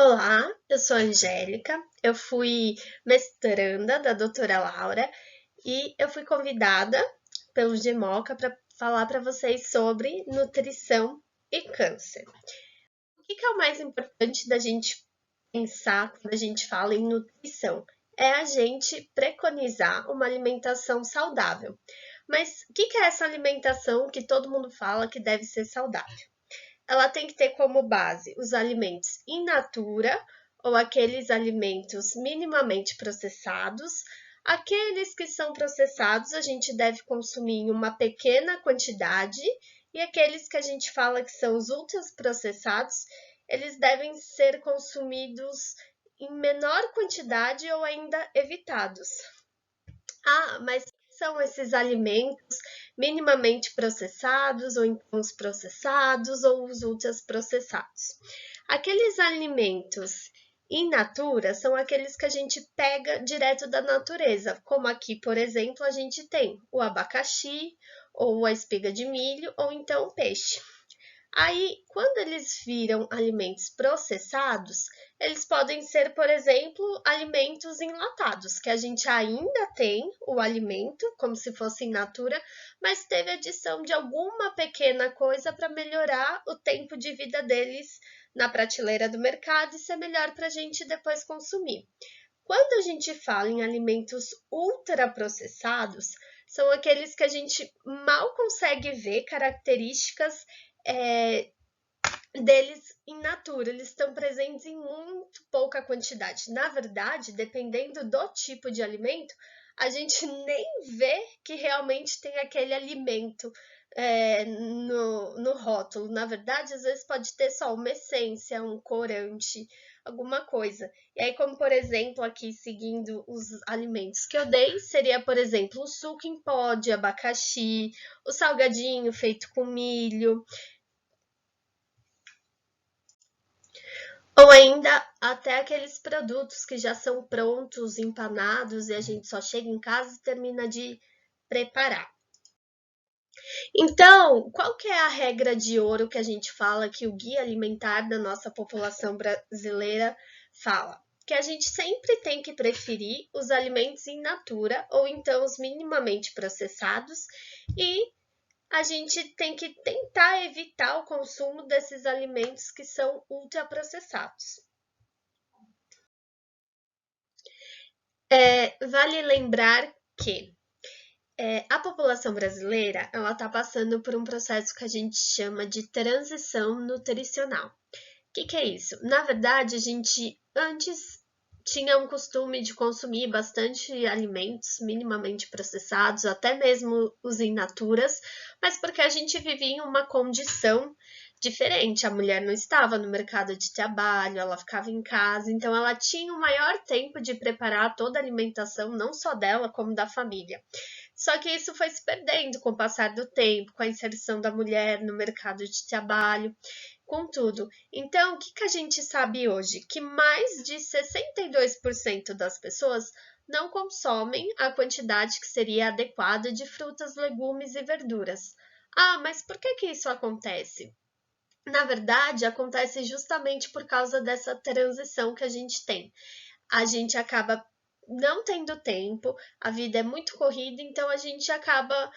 Olá, eu sou a Angélica, eu fui mestranda da doutora Laura e eu fui convidada pelo GEMOCA para falar para vocês sobre nutrição e câncer. O que é o mais importante da gente pensar quando a gente fala em nutrição? É a gente preconizar uma alimentação saudável. Mas o que é essa alimentação que todo mundo fala que deve ser saudável? Ela tem que ter como base os alimentos in natura ou aqueles alimentos minimamente processados. Aqueles que são processados a gente deve consumir em uma pequena quantidade e aqueles que a gente fala que são os ultraprocessados, eles devem ser consumidos em menor quantidade ou ainda evitados. Mas são esses alimentos minimamente processados, ou então os processados, ou os ultraprocessados. Aqueles alimentos in natura são aqueles que a gente pega direto da natureza, como aqui, por exemplo, a gente tem o abacaxi, ou a espiga de milho, ou então o peixe. Aí, quando eles viram alimentos processados, eles podem ser, por exemplo, alimentos enlatados, que a gente ainda tem o alimento, como se fosse in natura, mas teve adição de alguma pequena coisa para melhorar o tempo de vida deles na prateleira do mercado e ser melhor para a gente depois consumir. Quando a gente fala em alimentos ultraprocessados, são aqueles que a gente mal consegue ver características é, deles in natura, eles estão presentes em muito pouca quantidade. Na verdade, dependendo do tipo de alimento, a gente nem vê que realmente tem aquele alimento no rótulo. Na verdade, às vezes pode ter só uma essência, um corante, alguma coisa. E aí, como por exemplo, aqui seguindo os alimentos que eu dei, seria, por exemplo, o suco em pó de abacaxi, o salgadinho feito com milho, ou ainda até aqueles produtos que já são prontos, empanados, e a gente só chega em casa e termina de preparar. Então, qual que é a regra de ouro que a gente fala, que o guia alimentar da nossa população brasileira fala? Que a gente sempre tem que preferir os alimentos in natura ou então os minimamente processados e a gente tem que tentar evitar o consumo desses alimentos que são ultraprocessados. Vale lembrar que a população brasileira ela está passando por um processo que a gente chama de transição nutricional. O que é isso? Na verdade, a gente antes tinha um costume de consumir bastante alimentos minimamente processados, até mesmo os in naturas, mas porque a gente vivia em uma condição diferente. A mulher não estava no mercado de trabalho, ela ficava em casa, então ela tinha o maior tempo de preparar toda a alimentação, não só dela, como da família. Só que isso foi se perdendo com o passar do tempo, com a inserção da mulher no mercado de trabalho, com tudo. Então, o que a gente sabe hoje? Que mais de 62% das pessoas não consomem a quantidade que seria adequada de frutas, legumes e verduras. Mas por que isso acontece? Na verdade, acontece justamente por causa dessa transição que a gente tem. A gente acaba não tendo tempo, a vida é muito corrida, então a gente acaba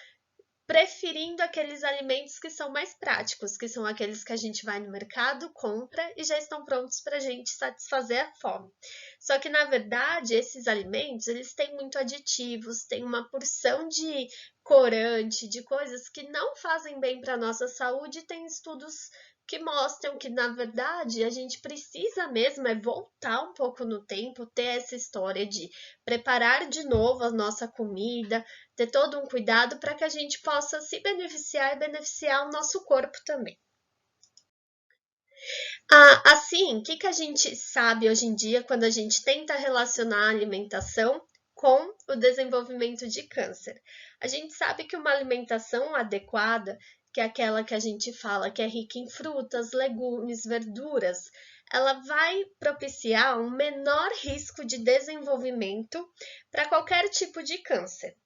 preferindo aqueles alimentos que são mais práticos, que são aqueles que a gente vai no mercado, compra e já estão prontos para a gente satisfazer a fome. Só que, na verdade, esses alimentos, eles têm muito aditivos, têm uma porção de corante, de coisas que não fazem bem para a nossa saúde, e tem estudos que mostram que, na verdade, a gente precisa mesmo voltar um pouco no tempo, ter essa história de preparar de novo a nossa comida, ter todo um cuidado para que a gente possa se beneficiar e beneficiar o nosso corpo também. Assim, o que a gente sabe hoje em dia quando a gente tenta relacionar a alimentação com o desenvolvimento de câncer? A gente sabe que uma alimentação adequada, que é aquela que a gente fala que é rica em frutas, legumes, verduras, ela vai propiciar um menor risco de desenvolvimento para qualquer tipo de câncer.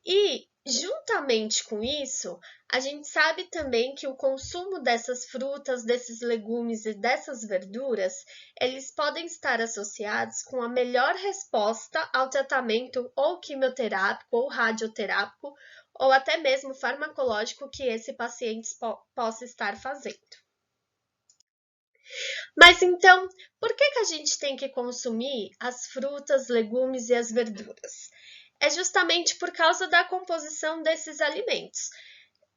E juntamente com isso, a gente sabe também que o consumo dessas frutas, desses legumes e dessas verduras, eles podem estar associados com a melhor resposta ao tratamento ou quimioterápico ou radioterápico ou até mesmo farmacológico que esse paciente possa estar fazendo. Mas então, por que a gente tem que consumir as frutas, legumes e as verduras? É justamente por causa da composição desses alimentos.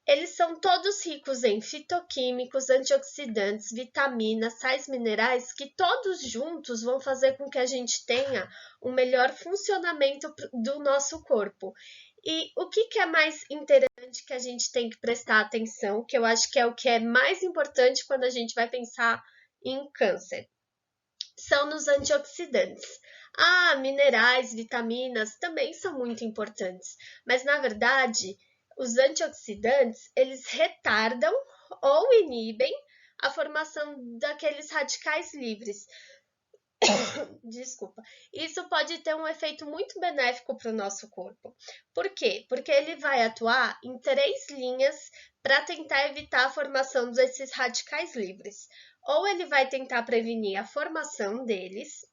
Eles são todos ricos em fitoquímicos, antioxidantes, vitaminas, sais minerais, que todos juntos vão fazer com que a gente tenha um melhor funcionamento do nosso corpo. E o que é mais interessante que a gente tem que prestar atenção, que eu acho que é o que é mais importante quando a gente vai pensar em câncer, são nos antioxidantes. Minerais, vitaminas também são muito importantes, mas na verdade, os antioxidantes, eles retardam ou inibem a formação daqueles radicais livres. Desculpa. Isso pode ter um efeito muito benéfico para o nosso corpo. Por quê? Porque ele vai atuar em 3 linhas para tentar evitar a formação desses radicais livres. Ou ele vai tentar prevenir a formação deles,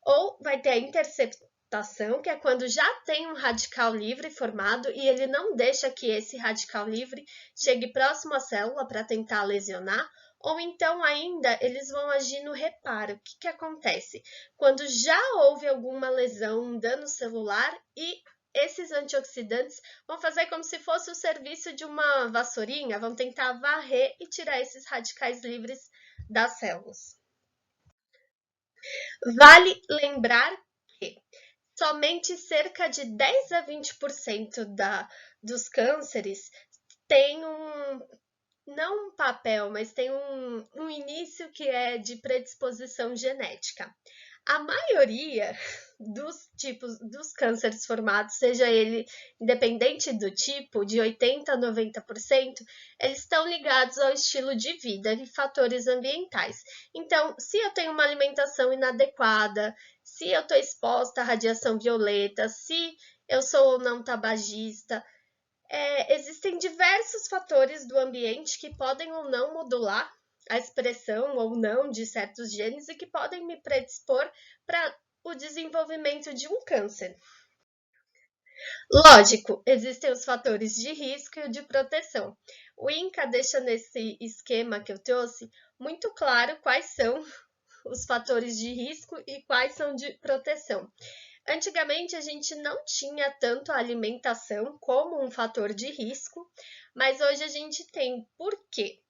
ou vai ter a interceptação, que é quando já tem um radical livre formado e ele não deixa que esse radical livre chegue próximo à célula para tentar lesionar, ou então ainda eles vão agir no reparo. O que acontece? Quando já houve alguma lesão, um dano celular, e esses antioxidantes vão fazer como se fosse o serviço de uma vassourinha, vão tentar varrer e tirar esses radicais livres das células. Vale lembrar que somente cerca de 10 a 20% dos cânceres tem não um papel, mas tem um início que é de predisposição genética. A maioria dos tipos dos cânceres formados, seja ele independente do tipo, de 80 a 90%, eles estão ligados ao estilo de vida e fatores ambientais. Então, se eu tenho uma alimentação inadequada, se eu estou exposta à radiação violeta, se eu sou ou não tabagista, existem diversos fatores do ambiente que podem ou não modular a expressão ou não de certos genes e que podem me predispor para o desenvolvimento de um câncer. Lógico, existem os fatores de risco e de proteção. O INCA deixa nesse esquema que eu trouxe muito claro quais são os fatores de risco e quais são de proteção. Antigamente a gente não tinha tanto a alimentação como um fator de risco, mas hoje a gente tem. Por quê?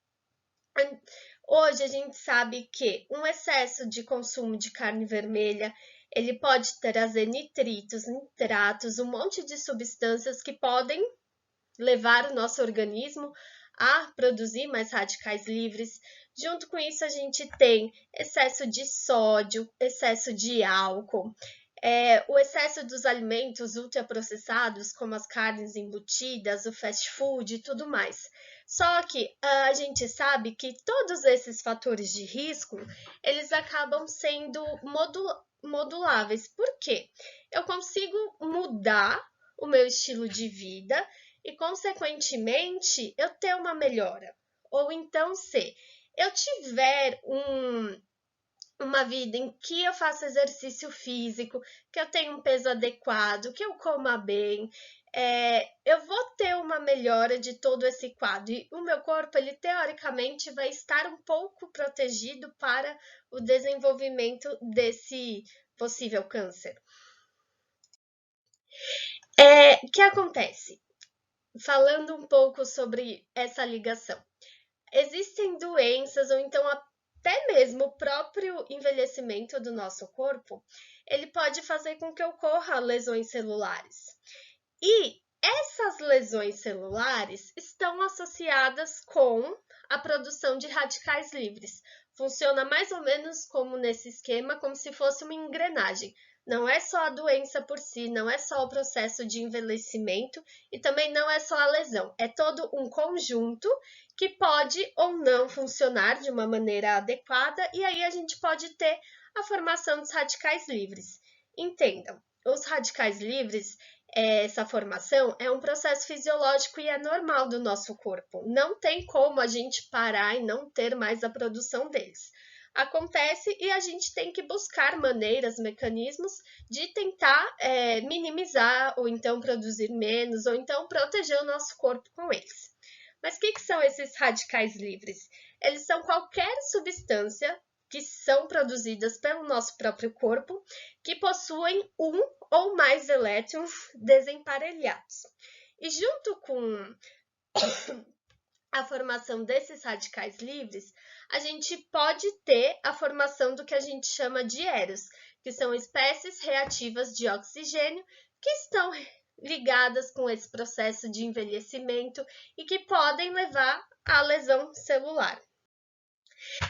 Hoje a gente sabe que um excesso de consumo de carne vermelha, ele pode trazer nitritos, nitratos, um monte de substâncias que podem levar o nosso organismo a produzir mais radicais livres. Junto com isso, a gente tem excesso de sódio, excesso de álcool, o excesso dos alimentos ultraprocessados, como as carnes embutidas, o fast food e tudo mais. Só que a gente sabe que todos esses fatores de risco, eles acabam sendo moduláveis. Por quê? Eu consigo mudar o meu estilo de vida e, consequentemente, eu ter uma melhora. Ou então, se eu tiver uma vida em que eu faço exercício físico, que eu tenho um peso adequado, que eu coma bem, eu vou ter uma melhora de todo esse quadro. E o meu corpo, ele teoricamente vai estar um pouco protegido para o desenvolvimento desse possível câncer. O que acontece? Falando um pouco sobre essa ligação. Existem doenças ou então até mesmo o próprio envelhecimento do nosso corpo, ele pode fazer com que ocorra lesões celulares. E essas lesões celulares estão associadas com a produção de radicais livres. Funciona mais ou menos como nesse esquema, como se fosse uma engrenagem. Não é só a doença por si, não é só o processo de envelhecimento e também não é só a lesão. É todo um conjunto que pode ou não funcionar de uma maneira adequada e aí a gente pode ter a formação dos radicais livres. Entendam, os radicais livres, essa formação é um processo fisiológico e é normal do nosso corpo. Não tem como a gente parar e não ter mais a produção deles. Acontece e a gente tem que buscar maneiras, mecanismos de tentar minimizar, ou então produzir menos, ou então proteger o nosso corpo com eles. Mas o que são esses radicais livres? Eles são qualquer substância que são produzidas pelo nosso próprio corpo que possuem um ou mais elétrons desemparelhados. E junto com a formação desses radicais livres, a gente pode ter a formação do que a gente chama de éreos, que são espécies reativas de oxigênio que estão ligadas com esse processo de envelhecimento e que podem levar à lesão celular.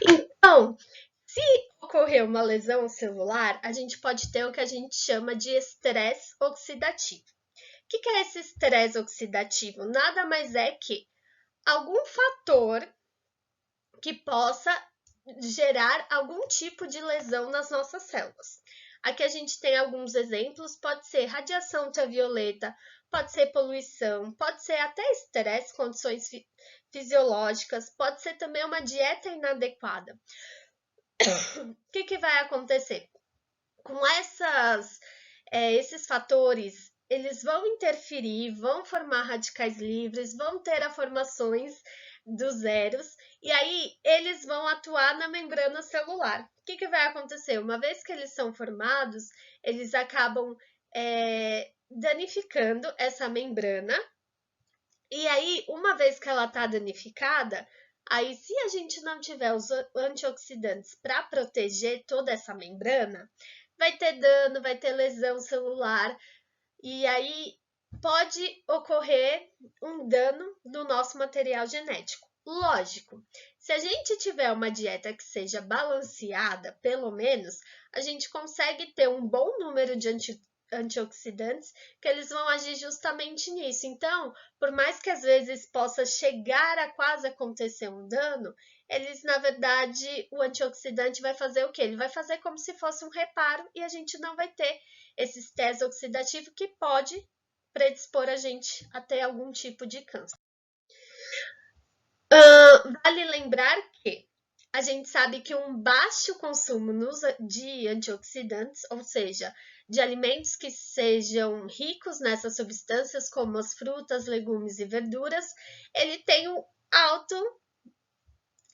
Então, se ocorrer uma lesão celular, a gente pode ter o que a gente chama de estresse oxidativo. O que é esse estresse oxidativo? Nada mais é que algum fator que possa gerar algum tipo de lesão nas nossas células. Aqui a gente tem alguns exemplos, pode ser radiação ultravioleta, pode ser poluição, pode ser até estresse, condições fisiológicas, pode ser também uma dieta inadequada. O que vai acontecer? Com esses fatores, eles vão interferir, vão formar radicais livres, vão ter as formações dos zeros, e aí eles vão atuar na membrana celular. O que vai acontecer? Uma vez que eles são formados, eles acabam danificando essa membrana, e aí, uma vez que ela está danificada, aí se a gente não tiver os antioxidantes para proteger toda essa membrana, vai ter dano, vai ter lesão celular, e aí pode ocorrer um dano no nosso material genético. Lógico, se a gente tiver uma dieta que seja balanceada, pelo menos, a gente consegue ter um bom número de antioxidantes que eles vão agir justamente nisso. Então, por mais que às vezes possa chegar a quase acontecer um dano, eles, na verdade, o antioxidante vai fazer o quê? Ele vai fazer como se fosse um reparo e a gente não vai ter esse estresse oxidativo que pode predispor a gente a ter algum tipo de câncer. Vale lembrar que a gente sabe que um baixo consumo de antioxidantes, ou seja, de alimentos que sejam ricos nessas substâncias, como as frutas, legumes e verduras, ele tem um alto,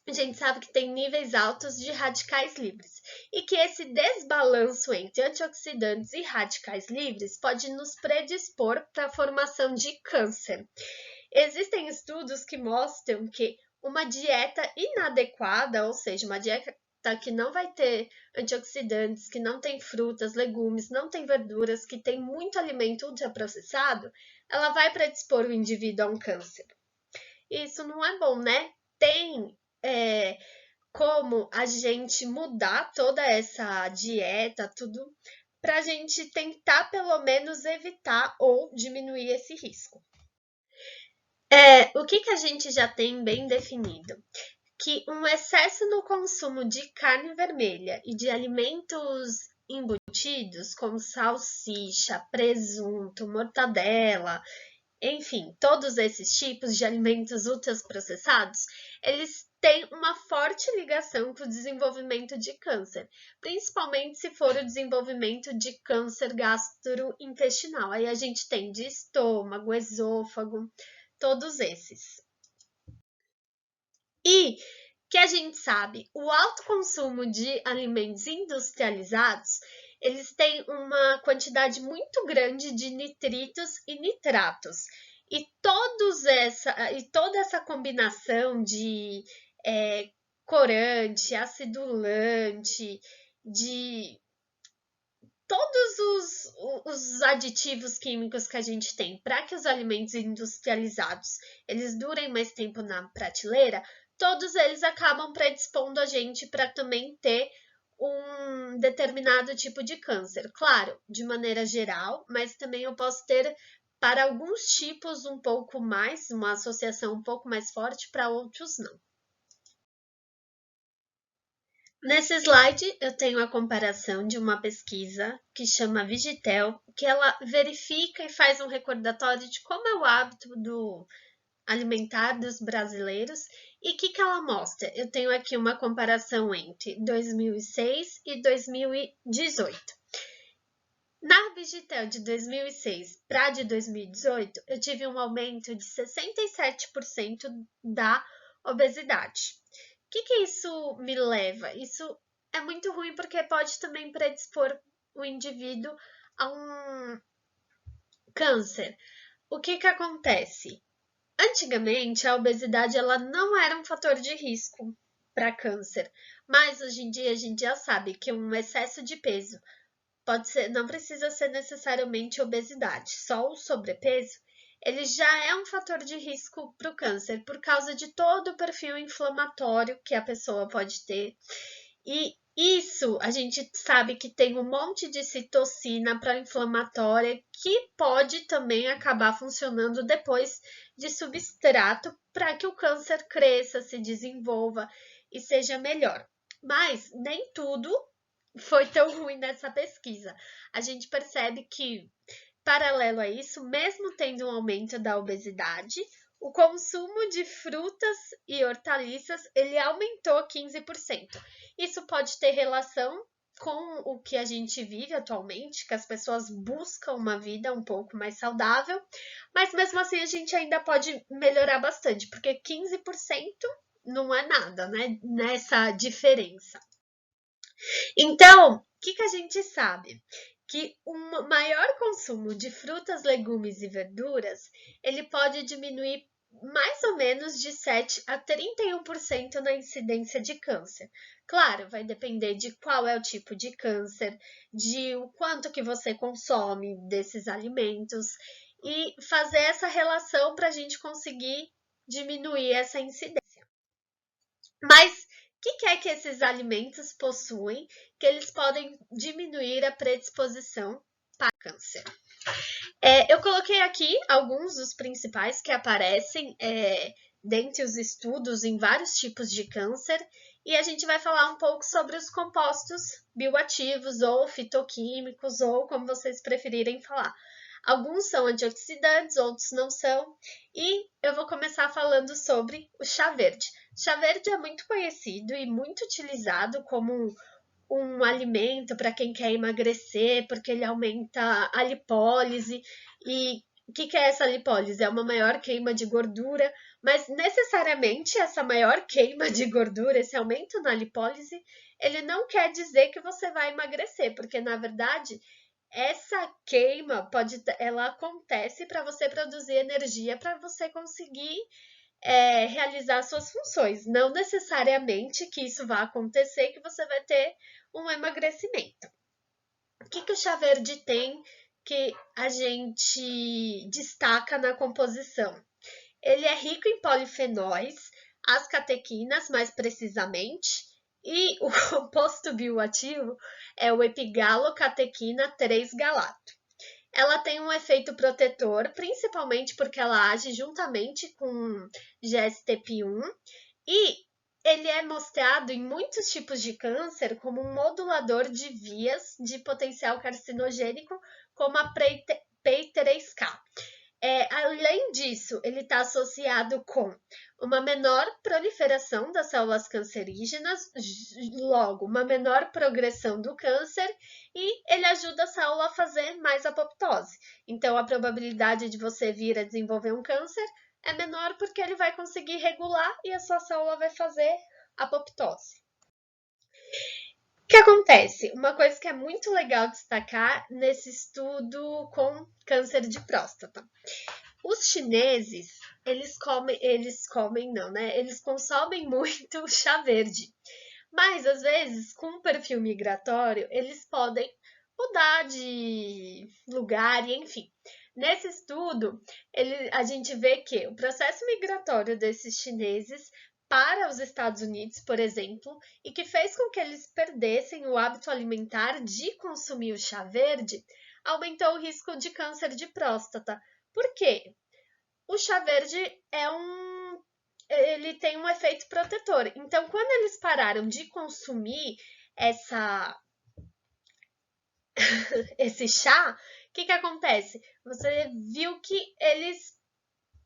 a gente sabe que tem níveis altos de radicais livres e que esse desbalanço entre antioxidantes e radicais livres pode nos predispor para a formação de câncer. Existem estudos que mostram que uma dieta inadequada, ou seja, uma dieta que não vai ter antioxidantes, que não tem frutas, legumes, não tem verduras, que tem muito alimento ultraprocessado, ela vai predispor o indivíduo a um câncer. Isso não é bom, né? Tem como a gente mudar toda essa dieta, tudo, para a gente tentar pelo menos evitar ou diminuir esse risco. O que a gente já tem bem definido? Que um excesso no consumo de carne vermelha e de alimentos embutidos, como salsicha, presunto, mortadela, enfim, todos esses tipos de alimentos ultraprocessados, eles têm uma forte ligação com o desenvolvimento de câncer, principalmente se for o desenvolvimento de câncer gastrointestinal. Aí a gente tem de estômago, esôfago, todos esses. E que a gente sabe, o alto consumo de alimentos industrializados, eles têm uma quantidade muito grande de nitritos e nitratos. E toda essa combinação de corante, acidulante, de todos os aditivos químicos que a gente tem para que os alimentos industrializados eles durem mais tempo na prateleira, todos eles acabam predispondo a gente para também ter um determinado tipo de câncer. Claro, de maneira geral, mas também eu posso ter para alguns tipos um pouco mais, uma associação um pouco mais forte, para outros não. Nesse slide, eu tenho a comparação de uma pesquisa que chama Vigitel, que ela verifica e faz um recordatório de como é o hábito do alimentar dos brasileiros e o que ela mostra. Eu tenho aqui uma comparação entre 2006 e 2018. Na Vigitel de 2006 para de 2018, eu tive um aumento de 67% da obesidade. O que isso me leva? Isso é muito ruim porque pode também predispor o indivíduo a um câncer. O que acontece? Antigamente, a obesidade ela não era um fator de risco para câncer, mas hoje em dia a gente já sabe que um excesso de peso pode ser, não precisa ser necessariamente obesidade, só o sobrepeso, ele já é um fator de risco para o câncer por causa de todo o perfil inflamatório que a pessoa pode ter. E isso a gente sabe que tem um monte de citocina pró-inflamatória que pode também acabar funcionando depois de substrato para que o câncer cresça, se desenvolva e seja melhor. Mas nem tudo foi tão ruim nessa pesquisa. A gente percebe que, paralelo a isso, mesmo tendo um aumento da obesidade, o consumo de frutas e hortaliças ele aumentou 15%. Isso pode ter relação com o que a gente vive atualmente, que as pessoas buscam uma vida um pouco mais saudável, mas mesmo assim a gente ainda pode melhorar bastante, porque 15% não é nada, né? Nessa diferença. Então, o que a gente sabe? Que um maior consumo de frutas, legumes e verduras, ele pode diminuir mais ou menos de 7 a 31% na incidência de câncer. Claro, vai depender de qual é o tipo de câncer, de o quanto que você consome desses alimentos e fazer essa relação para a gente conseguir diminuir essa incidência. Mas o que é que esses alimentos possuem que eles podem diminuir a predisposição para câncer? Eu coloquei aqui alguns dos principais que aparecem dentre os estudos em vários tipos de câncer e a gente vai falar um pouco sobre os compostos bioativos ou fitoquímicos ou como vocês preferirem falar. Alguns são antioxidantes, outros não são. E eu vou começar falando sobre o chá verde. O chá verde é muito conhecido e muito utilizado como um alimento para quem quer emagrecer, porque ele aumenta a lipólise. E o que é essa lipólise? É uma maior queima de gordura, mas necessariamente essa maior queima de gordura, esse aumento na lipólise, ele não quer dizer que você vai emagrecer, porque na verdade essa queima ela acontece para você produzir energia para você conseguir realizar suas funções. Não necessariamente que isso vai acontecer que você vai ter um emagrecimento. O que o chá verde tem que a gente destaca na composição? Ele é rico em polifenóis, as catequinas mais precisamente, e o composto bioativo é o epigalocatequina 3-galato. Ela tem um efeito protetor, principalmente porque ela age juntamente com GSTP1 e ele é mostrado em muitos tipos de câncer como um modulador de vias de potencial carcinogênico, como a PI3K. Além disso, ele está associado com uma menor proliferação das células cancerígenas, logo, uma menor progressão do câncer e ele ajuda a célula a fazer mais apoptose. Então, a probabilidade de você vir a desenvolver um câncer é menor porque ele vai conseguir regular e a sua célula vai fazer apoptose. O que acontece? Uma coisa que é muito legal destacar nesse estudo com câncer de próstata. Os chineses, eles consomem muito chá verde. Mas, às vezes, com um perfil migratório, eles podem mudar de lugar e, enfim. Nesse estudo, a gente vê que o processo migratório desses chineses para os Estados Unidos, por exemplo, e que fez com que eles perdessem o hábito alimentar de consumir o chá verde, aumentou o risco de câncer de próstata. Por quê? O chá verde ele tem um efeito protetor. Então, quando eles pararam de consumir esse chá, o que acontece? Você viu que eles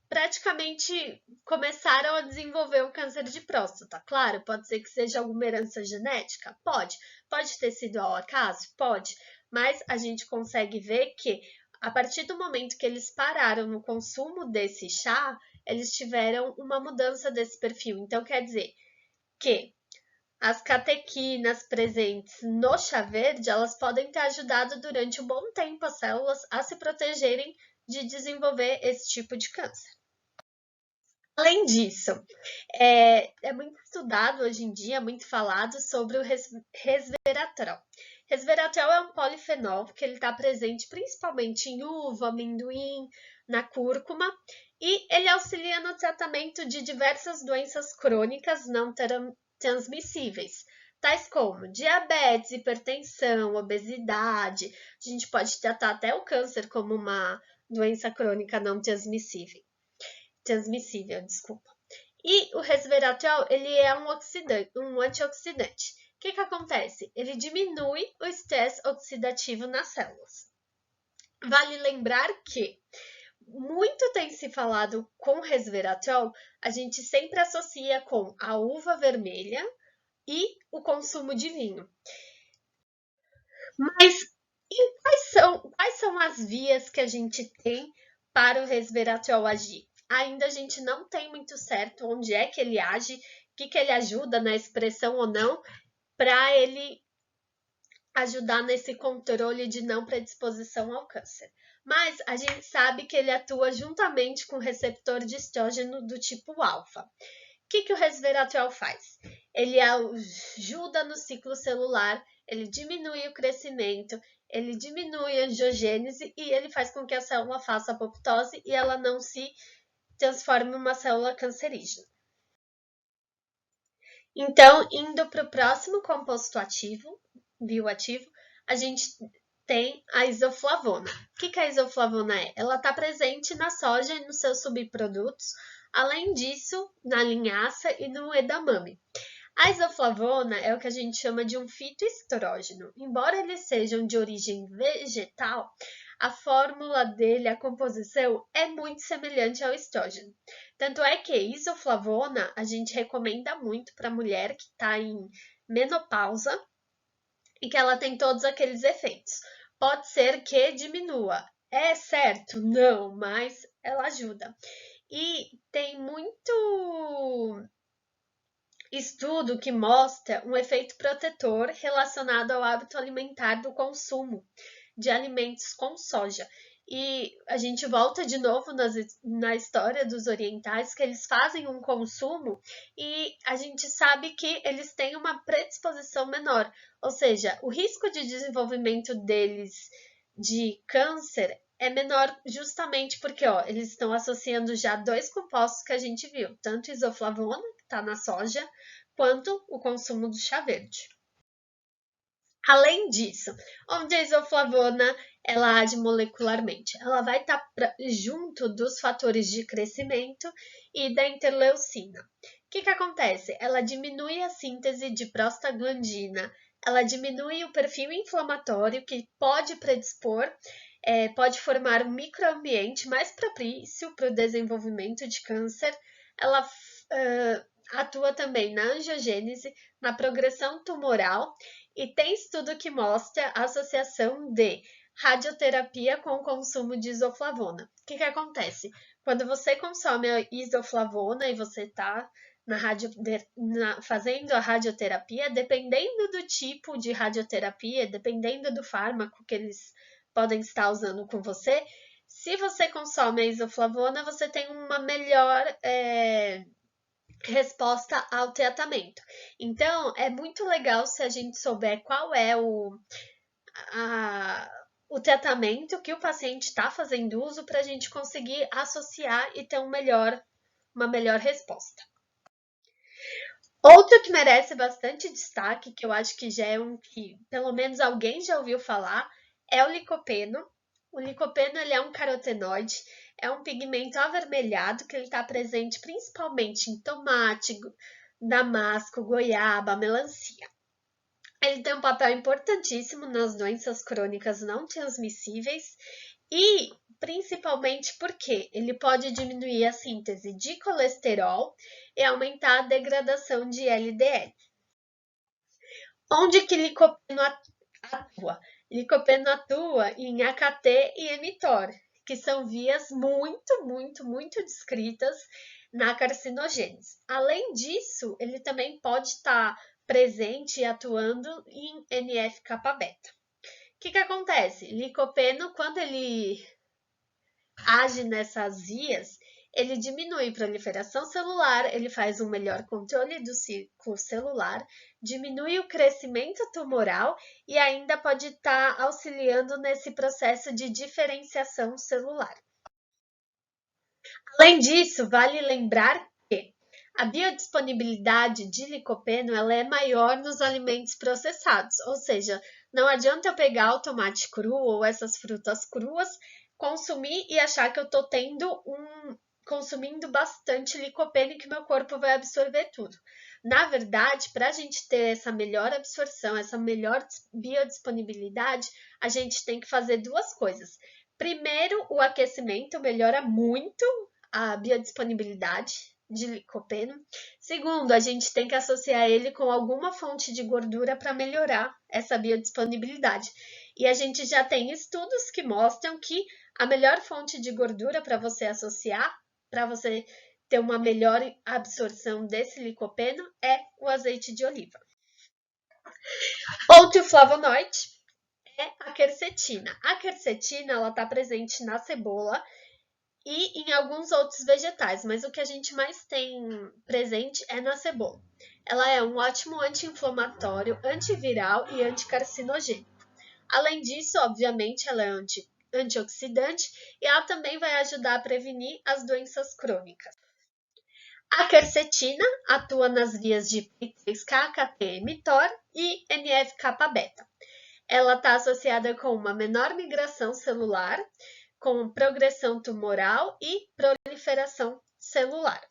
praticamente começaram a desenvolver o câncer de próstata. Claro, pode ser que seja alguma herança genética? Pode. Pode ter sido ao acaso? Pode. Mas a gente consegue ver que a partir do momento que eles pararam no consumo desse chá, eles tiveram uma mudança desse perfil. Então, quer dizer que as catequinas presentes no chá verde, elas podem ter ajudado durante um bom tempo as células a se protegerem de desenvolver esse tipo de câncer. Além disso, é muito estudado hoje em dia, muito falado sobre o resveratrol. Resveratrol é um polifenol que ele está presente principalmente em uva, amendoim, na cúrcuma, e ele auxilia no tratamento de diversas doenças crônicas não transmissíveis, tais como diabetes, hipertensão, obesidade. A gente pode tratar até o câncer como uma doença crônica não transmissível, desculpa. E o resveratrol, ele é um antioxidante. O que acontece? Ele diminui o estresse oxidativo nas células. Vale lembrar que muito tem se falado com resveratrol, a gente sempre associa com a uva vermelha e o consumo de vinho. Mas quais são as vias que a gente tem para o resveratrol agir? Ainda a gente não tem muito certo onde é que ele age, o que ele ajuda na expressão ou não, para ele ajudar nesse controle de não predisposição ao câncer. Mas a gente sabe que ele atua juntamente com o receptor de estrógeno do tipo alfa. O que o resveratrol faz? Ele ajuda no ciclo celular, ele diminui o crescimento, ele diminui a angiogênese e ele faz com que a célula faça apoptose e ela não se transforme em uma célula cancerígena. Então, indo para o próximo composto ativo, bioativo, a gente tem a isoflavona. O que a isoflavona é? Ela está presente na soja e nos seus subprodutos, além disso, na linhaça e no edamame. A isoflavona é o que a gente chama de um fitoestrógeno. Embora eles sejam de origem vegetal, a fórmula dele, a composição, é muito semelhante ao estrógeno. Tanto é que isoflavona a gente recomenda muito para mulher que está em menopausa e que ela tem todos aqueles efeitos. Pode ser que diminua. É certo? Não, mas ela ajuda. E tem muito estudo que mostra um efeito protetor relacionado ao hábito alimentar do consumo de alimentos com soja. E a gente volta de novo na história dos orientais, que eles fazem um consumo e a gente sabe que eles têm uma predisposição menor. Ou seja, o risco de desenvolvimento deles de câncer é menor justamente porque eles estão associando já dois compostos que a gente viu, tanto isoflavona, que está na soja, quanto o consumo do chá verde. Além disso, onde a isoflavona ela age molecularmente? Ela vai estar junto dos fatores de crescimento e da interleucina. O que acontece? Ela diminui a síntese de prostaglandina, ela diminui o perfil inflamatório que pode predispor, pode formar um microambiente mais propício para o desenvolvimento de câncer. Ela atua também na angiogênese, na progressão tumoral e tem estudo que mostra a associação de radioterapia com o consumo de isoflavona. O que acontece? Quando você consome a isoflavona e você está fazendo a radioterapia, dependendo do tipo de radioterapia, dependendo do fármaco que eles podem estar usando com você, se você consome a isoflavona, você tem uma melhor resposta ao tratamento. Então, é muito legal se a gente souber qual é o tratamento que o paciente está fazendo uso para a gente conseguir associar e ter uma melhor resposta. Outro que merece bastante destaque, que eu acho que já é um que pelo menos alguém já ouviu falar, é o licopeno. O licopeno ele é um carotenoide, é um pigmento avermelhado que ele está presente principalmente em tomate, damasco, goiaba, melancia. Ele tem um papel importantíssimo nas doenças crônicas não transmissíveis e principalmente porque ele pode diminuir a síntese de colesterol e aumentar a degradação de LDL. Onde que licopeno atua? Licopeno atua em AKT e mTOR, que são vias muito descritas na carcinogênese. Além disso, ele também pode estar presente e atuando em NF-kappa-beta. O que acontece? Licopeno, quando ele age nessas vias, ele diminui a proliferação celular, ele faz um melhor controle do ciclo celular, diminui o crescimento tumoral e ainda pode estar auxiliando nesse processo de diferenciação celular. Além disso, vale lembrar que a biodisponibilidade de licopeno ela é maior nos alimentos processados, ou seja, não adianta eu pegar o tomate cru ou essas frutas cruas, consumir e achar que eu estou consumindo bastante licopeno e que meu corpo vai absorver tudo. Na verdade, para a gente ter essa melhor absorção, essa melhor biodisponibilidade, a gente tem que fazer duas coisas. Primeiro, o aquecimento melhora muito a biodisponibilidade de licopeno. Segundo, a gente tem que associar ele com alguma fonte de gordura para melhorar essa biodisponibilidade. E a gente já tem estudos que mostram que a melhor fonte de gordura para você associar, para você ter uma melhor absorção desse licopeno, é o azeite de oliva. Outro flavonoide é a quercetina. A quercetina ela está presente na cebola e em alguns outros vegetais, mas o que a gente mais tem presente é na cebola. Ela é um ótimo anti-inflamatório, antiviral e anticarcinogênico. Além disso, obviamente, ela é antioxidante e ela também vai ajudar a prevenir as doenças crônicas. A quercetina atua nas vias de P3K, KT, mTOR e NF-kappa-beta. Ela está associada com uma menor migração celular, com progressão tumoral e proliferação celular.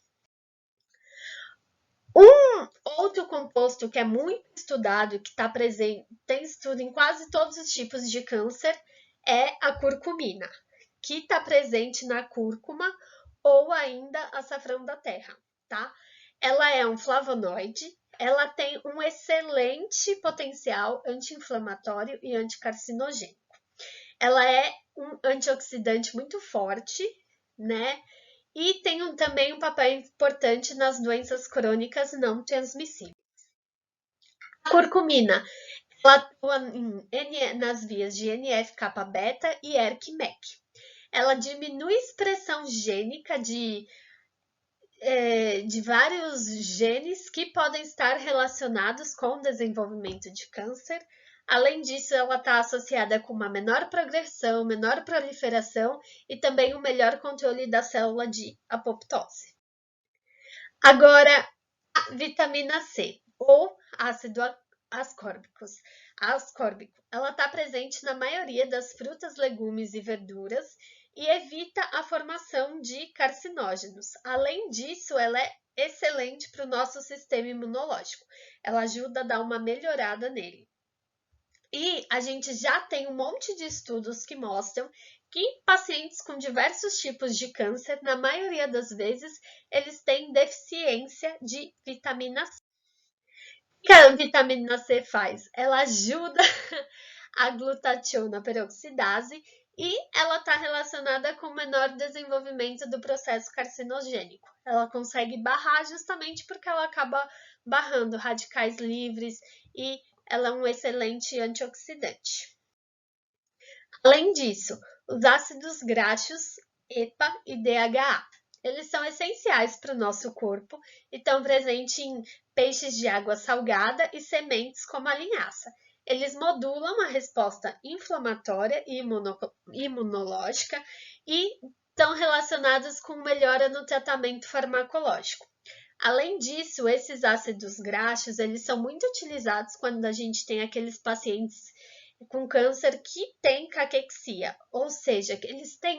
Um outro composto que é muito estudado, que está presente, tem estudo em quase todos os tipos de câncer, é a curcumina, que está presente na cúrcuma ou ainda açafrão da terra, tá? Ela é um flavonoide, ela tem um excelente potencial anti-inflamatório e anticarcinogênico. Ela é um antioxidante muito forte, né? E tem também um papel importante nas doenças crônicas não transmissíveis. A curcumina, ela atua nas vias de NF-kappa-beta e ERK-MEK. Ela diminui a expressão gênica de vários genes que podem estar relacionados com o desenvolvimento de câncer. Além disso, ela está associada com uma menor progressão, menor proliferação e também um melhor controle da célula de apoptose. Agora, a vitamina C, ou ácido ascórbico. Ela está presente na maioria das frutas, legumes e verduras e evita a formação de carcinógenos. Além disso, ela é excelente para o nosso sistema imunológico. Ela ajuda a dar uma melhorada nele. E a gente já tem um monte de estudos que mostram que pacientes com diversos tipos de câncer, na maioria das vezes, eles têm deficiência de vitamina C. O que a vitamina C faz? Ela ajuda a glutationa peroxidase e ela está relacionada com o menor desenvolvimento do processo carcinogênico. Ela consegue barrar justamente porque ela acaba barrando radicais livres e ela é um excelente antioxidante. Além disso, os ácidos graxos EPA e DHA, eles são essenciais para o nosso corpo e estão presentes em peixes de água salgada e sementes como a linhaça. Eles modulam a resposta inflamatória e imunológica e estão relacionados com melhora no tratamento farmacológico. Além disso, esses ácidos graxos, eles são muito utilizados quando a gente tem aqueles pacientes com câncer que tem caquexia, ou seja, que eles têm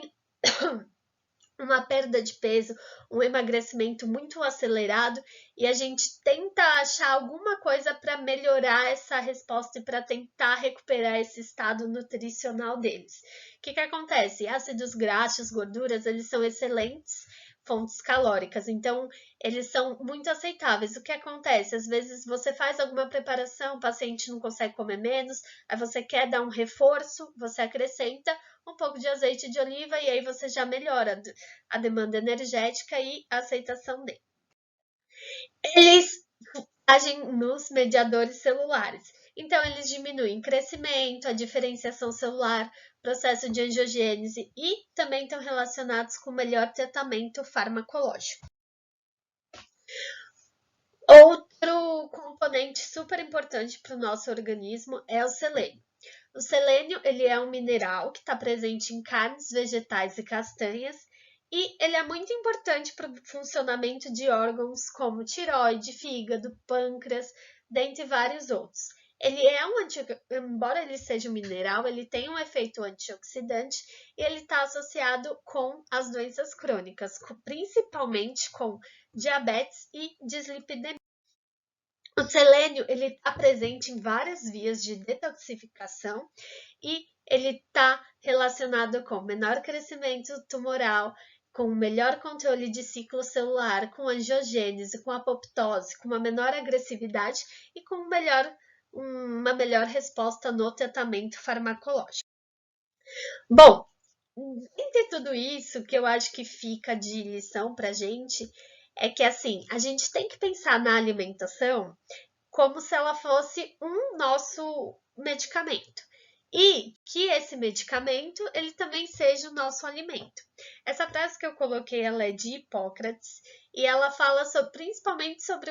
uma perda de peso, um emagrecimento muito acelerado e a gente tenta achar alguma coisa para melhorar essa resposta e para tentar recuperar esse estado nutricional deles. O que acontece? Ácidos graxos, gorduras, eles são excelentes fontes calóricas, então eles são muito aceitáveis. O que acontece? Às vezes você faz alguma preparação, o paciente não consegue comer menos, aí você quer dar um reforço, você acrescenta um pouco de azeite de oliva e aí você já melhora a demanda energética e a aceitação dele. Eles agem nos mediadores celulares. Então, eles diminuem crescimento, a diferenciação celular, processo de angiogênese e também estão relacionados com melhor tratamento farmacológico. Outro componente super importante para o nosso organismo é o selênio. O selênio ele é um mineral que está presente em carnes, vegetais e castanhas e ele é muito importante para o funcionamento de órgãos como tireoide, fígado, pâncreas, dentre vários outros. Ele é embora ele seja um mineral, ele tem um efeito antioxidante e ele está associado com as doenças crônicas, principalmente com diabetes e dislipidemia. O selênio ele está presente em várias vias de detoxificação e ele está relacionado com menor crescimento tumoral, com melhor controle de ciclo celular, com angiogênese, com apoptose, com uma menor agressividade e com uma melhor resposta no tratamento farmacológico. Bom, entre tudo isso que eu acho que fica de lição para a gente é que assim a gente tem que pensar na alimentação como se ela fosse um nosso medicamento. E que esse medicamento ele também seja o nosso alimento. Essa frase que eu coloquei ela é de Hipócrates e ela fala principalmente sobre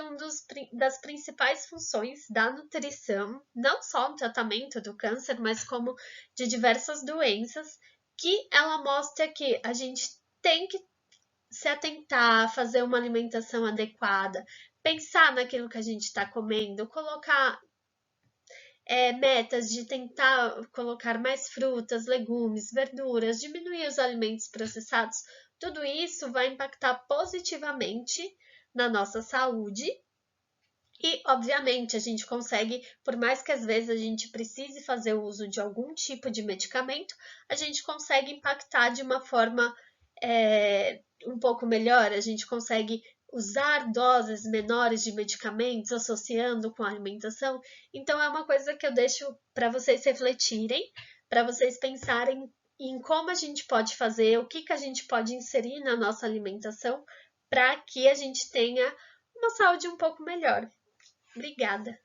das principais funções da nutrição, não só no tratamento do câncer, mas como de diversas doenças, que ela mostra que a gente tem que se atentar, fazer uma alimentação adequada, pensar naquilo que a gente está comendo, colocar metas de tentar colocar mais frutas, legumes, verduras, diminuir os alimentos processados, tudo isso vai impactar positivamente na nossa saúde. E, obviamente, a gente consegue, por mais que às vezes a gente precise fazer o uso de algum tipo de medicamento, a gente consegue impactar de uma forma um pouco melhor, a gente consegue usar doses menores de medicamentos associando com a alimentação. Então, é uma coisa que eu deixo para vocês refletirem, para vocês pensarem em como a gente pode fazer, o que a gente pode inserir na nossa alimentação para que a gente tenha uma saúde um pouco melhor. Obrigada!